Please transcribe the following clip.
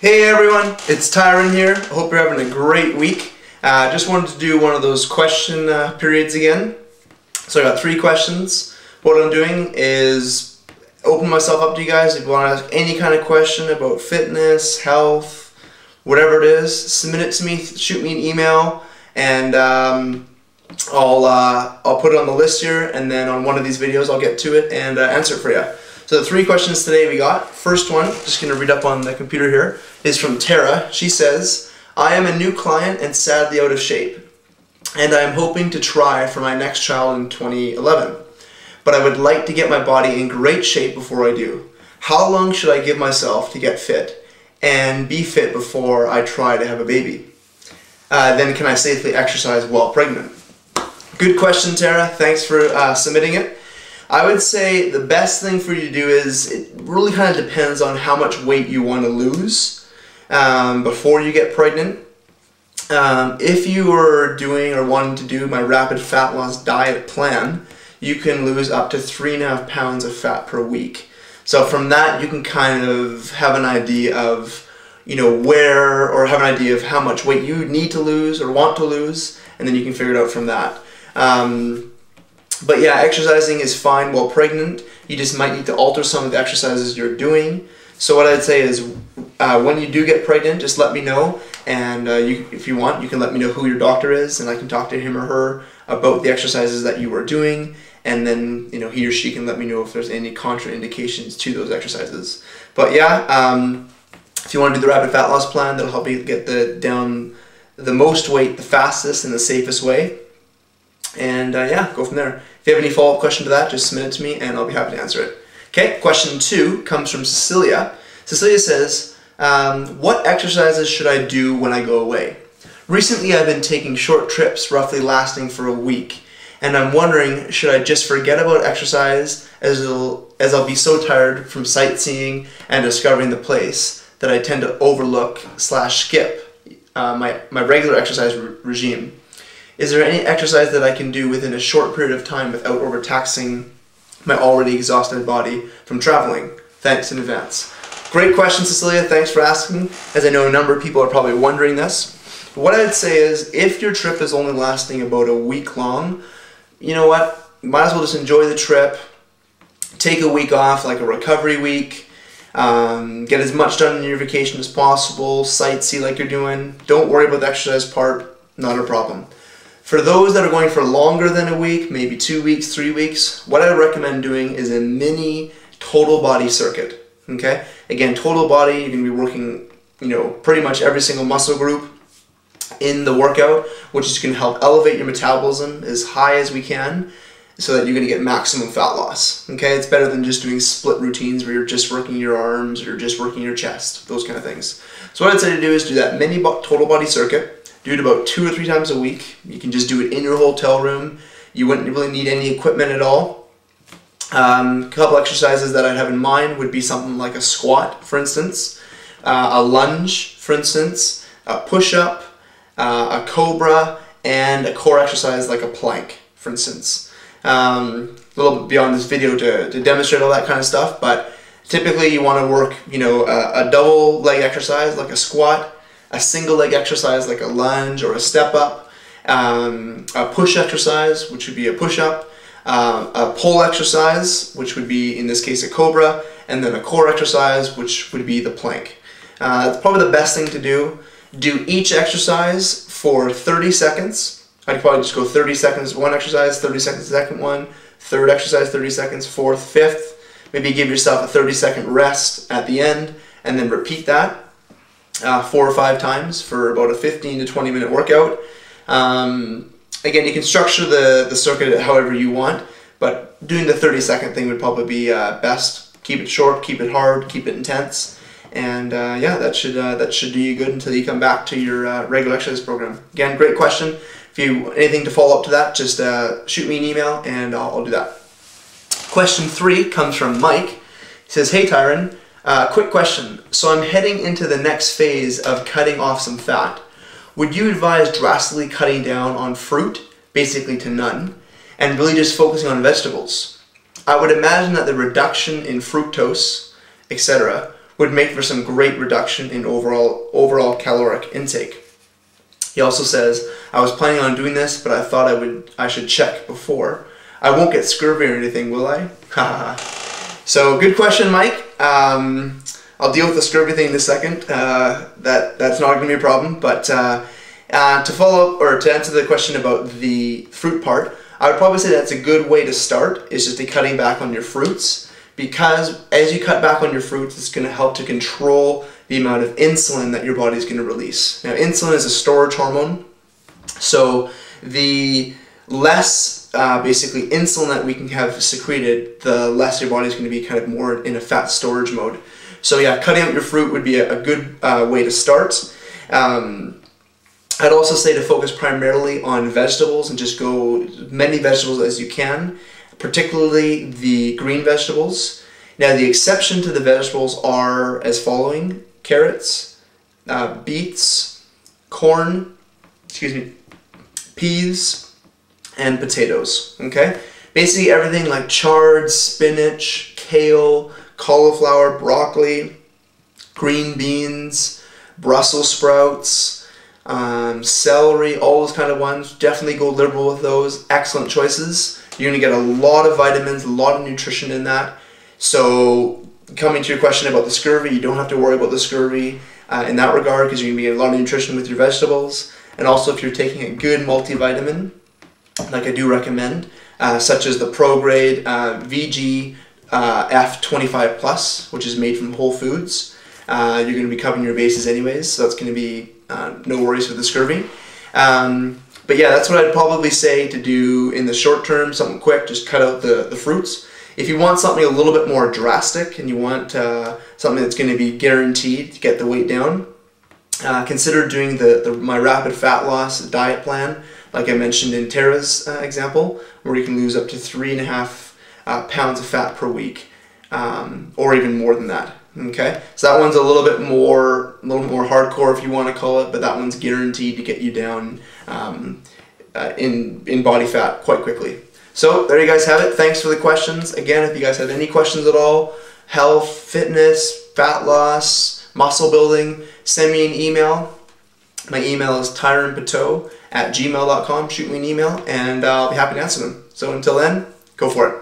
Hey everyone, it's Tyron here. I hope you're having a great week. Just wanted to do one of those question periods again. So I got 3 questions. What I'm doing is open myself up to you guys. If you want to ask any kind of question about fitness, health, whatever it is, submit it to me, shoot me an email, and I'll put it on the list here, and then on one of these videos I'll get to it and answer it for you. So the 3 questions today we got. First one, just going to read up on the computer here, is from Tara. She says, I am a new client and sadly out of shape, and I am hoping to try for my next child in 2011. But I would like to get my body in great shape before I do. How long should I give myself to get fit and be fit before I try to have a baby? Then can I safely exercise while pregnant? Good question, Tara. Thanks for submitting it. I would say the best thing for you to do is, it really kind of depends on how much weight you want to lose before you get pregnant. If you are doing or wanting to do my rapid fat loss diet plan, you can lose up to 3.5 pounds of fat per week. So from that you can kind of have an idea of, where, or have an idea of how much weight you need to lose or want to lose, and then you can figure it out from that. But yeah, exercising is fine while pregnant. You just might need to alter some of the exercises you're doing. So what I'd say is, when you do get pregnant, just let me know, and if you want, you can let me know who your doctor is, and I can talk to him or her about the exercises that you are doing, and then he or she can let me know if there's any contraindications to those exercises. But yeah, if you want to do the rapid fat loss plan, that'll help you get down the most weight the fastest and the safest way. And yeah, go from there. If you have any follow-up question to that, just submit it to me and I'll be happy to answer it. Okay, question 2 comes from Cecilia. Cecilia says, what exercises should I do when I go away? Recently I've been taking short trips, roughly lasting for a week, and I'm wondering, should I just forget about exercise as I'll be so tired from sightseeing and discovering the place that I tend to overlook/skip my regular exercise regime? Is there any exercise that I can do within a short period of time without overtaxing my already exhausted body from traveling? Thanks in advance. Great question, Cecilia. Thanks for asking, as I know a number of people are probably wondering this. What I'd say is, if your trip is only lasting about a week long, you know what? Might as well just enjoy the trip. Take a week off, like a recovery week. Get as much done in your vacation as possible. Sightsee like you're doing. Don't worry about the exercise part. Not a problem. For those that are going for longer than a week, maybe 2 weeks, 3 weeks, what I recommend doing is a mini total body circuit. Okay? Again, total body, you're going to be working, pretty much every single muscle group in the workout, which is going to help elevate your metabolism as high as we can, so that you're going to get maximum fat loss. Okay? It's better than just doing split routines where you're just working your arms or you're just working your chest, those kind of things. So what I'd say to do is do that mini total body circuit. Do it about 2 or 3 times a week. You can just do it in your hotel room. You wouldn't really need any equipment at all. A couple exercises that I'd have in mind would be something like a squat, for instance, a lunge, for instance, a push-up, a cobra, and a core exercise like a plank, for instance. A little bit beyond this video to demonstrate all that kind of stuff, but typically you want to work, a double leg exercise like a squat, a single leg exercise like a lunge or a step up, a push exercise, which would be a push up, a pull exercise, which would be in this case a cobra, and then a core exercise, which would be the plank. That's probably the best thing to do. Do each exercise for 30 seconds. I'd probably just go 30 seconds one exercise, 30 seconds the second one, third exercise 30 seconds, fourth, fifth. Maybe give yourself a 30-second rest at the end, and then repeat that 4 or 5 times for about a 15 to 20 minute workout. Again, you can structure the circuit however you want, but doing the 30-second thing would probably be best. Keep it short, keep it hard, keep it intense, and yeah, that should do you good until you come back to your regular exercise program. Again, great question. If you anything to follow up to that, just shoot me an email and I'll do that. Question 3 comes from Mike. He says, hey Tyron, quick question. So I'm heading into the next phase of cutting off some fat. Would you advise drastically cutting down on fruit, basically to none, and really just focusing on vegetables? I would imagine that the reduction in fructose, etc., would make for some great reduction in overall caloric intake. He also says, I was planning on doing this, but I thought I should check before. I won't get scurvy or anything, will I? So good question, Mike. I'll deal with the scurvy thing in a second. That's not going to be a problem. But to follow up, or to answer the question about the fruit part, I would probably say that's a good way to start, is just cutting back on your fruits. Because as you cut back on your fruits, it's going to help to control the amount of insulin that your body is going to release. Now, insulin is a storage hormone, so the less basically insulin that we can have secreted, the less your body is going to be kind of more in a fat storage mode. So yeah, cutting out your fruit would be a good way to start. I'd also say to focus primarily on vegetables and just go as many vegetables as you can, particularly the green vegetables. Now, the exception to the vegetables are as following: carrots, beets, corn, peas, and potatoes. Okay? Basically everything like chard, spinach, kale, cauliflower, broccoli, green beans, Brussels sprouts, celery, all those kind of ones. Definitely go liberal with those. Excellent choices. You're going to get a lot of vitamins, a lot of nutrition in that. So coming to your question about the scurvy, you don't have to worry about the scurvy in that regard, because you're going to be getting a lot of nutrition with your vegetables. And also if you're taking a good multivitamin, like I do recommend, such as the ProGrade VG F25 Plus, which is made from Whole Foods, you're going to be covering your bases anyways, so that's going to be no worries with the scurvy. But yeah, that's what I'd probably say to do in the short term, something quick, just cut out the fruits. If you want something a little bit more drastic and you want something that's going to be guaranteed to get the weight down, consider doing my rapid fat loss diet plan, like I mentioned in Tara's example, where you can lose up to 3.5 pounds of fat per week, or even more than that. Okay, so that one's a little bit more hardcore, if you want to call it, but that one's guaranteed to get you down in body fat quite quickly. So there you guys have it. Thanks for the questions. Again, if you guys have any questions at all, health, fitness, fat loss, muscle building, send me an email. My email is tyronpateau@gmail.com. Shoot me an email and I'll be happy to answer them. So until then, go for it.